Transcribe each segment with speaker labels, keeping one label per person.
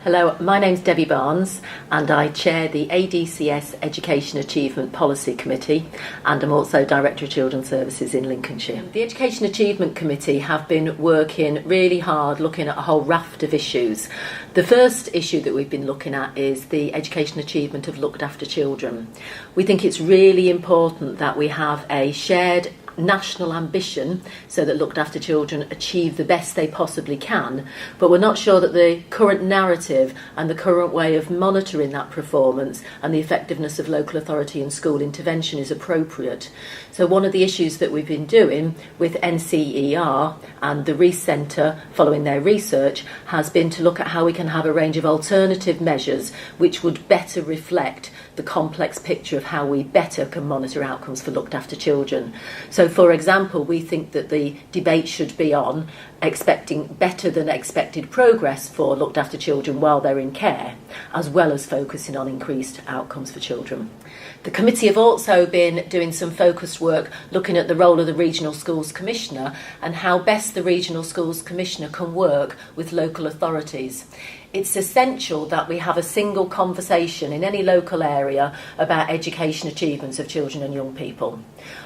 Speaker 1: Hello, my name's Debbie Barnes and I chair the ADCS Education Achievement Policy Committee, and I'm also Director of Children's Services in Lincolnshire. The Education Achievement Committee have been working really hard looking at a whole raft of issues. The first issue that we've been looking at is the education achievement of looked after children. We think it's really important that we have a shared national ambition so that looked after children achieve the best they possibly can, but we're not sure that the current narrative and the current way of monitoring that performance and the effectiveness of local authority and school intervention is appropriate. So one of the issues that we've been doing with NCER and the Reece Centre following their research has been to look at how we can have a range of alternative measures which would better reflect the complex picture of how we better can monitor outcomes for looked after children. So for example, we think that the debate should be on expecting better than expected progress for looked after children while they're in care, as well as focusing on increased outcomes for children. The committee have also been doing some focused work looking at the role of the Regional Schools Commissioner and how best the Regional Schools Commissioner can work with local authorities. It's essential that we have a single conversation in any local area about education achievements of children and young people.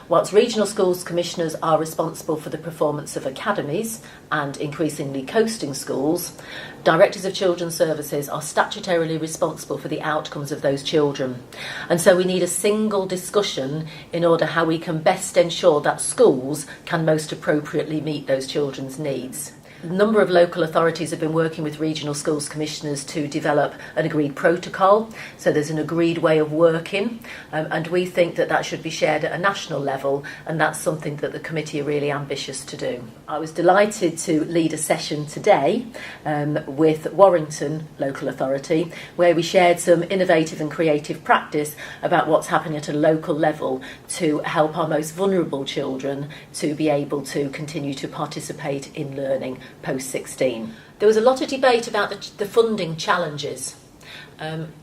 Speaker 1: Whilst Regional Schools Commissioners are responsible for the performance of academies and increasingly coasting schools, Directors of Children's Services are statutorily responsible for the outcomes of those children. And so we need a single discussion in order how we can best ensure that schools can most appropriately meet those children's needs. A number of local authorities have been working with Regional Schools Commissioners to develop an agreed protocol, so there's an agreed way of working, and we think that that should be shared at a national level, and that's something that the committee are really ambitious to do. I was delighted to lead a session today with Warrington Local Authority, where we shared some innovative and creative practice about what's happening at a local level to help our most vulnerable children to be able to continue to participate in learning post-16. There was a lot of debate about the funding challenges.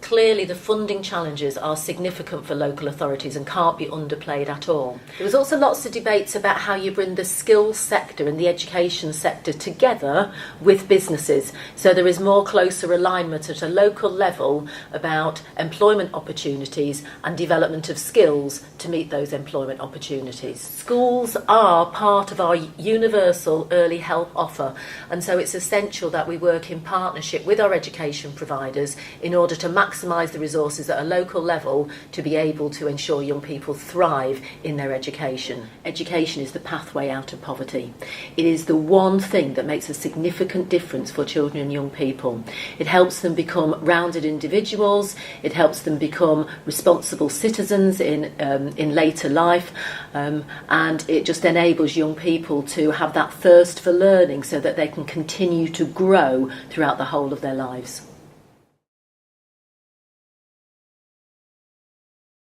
Speaker 1: Clearly the funding challenges are significant for local authorities and can't be underplayed at all. There was also lots of debates about how you bring the skills sector and the education sector together with businesses, so there is more closer alignment at a local level about employment opportunities and development of skills to meet those employment opportunities. Schools are part of our universal early help offer, and so it's essential that we work in partnership with our education providers in order to maximise the resources at a local level to be able to ensure young people thrive in their education. Education is the pathway out of poverty. It is the one thing that makes a significant difference for children and young people. It helps them become rounded individuals, it helps them become responsible citizens in later life, and it just enables young people to have that thirst for learning so that they can continue to grow throughout the whole of their lives.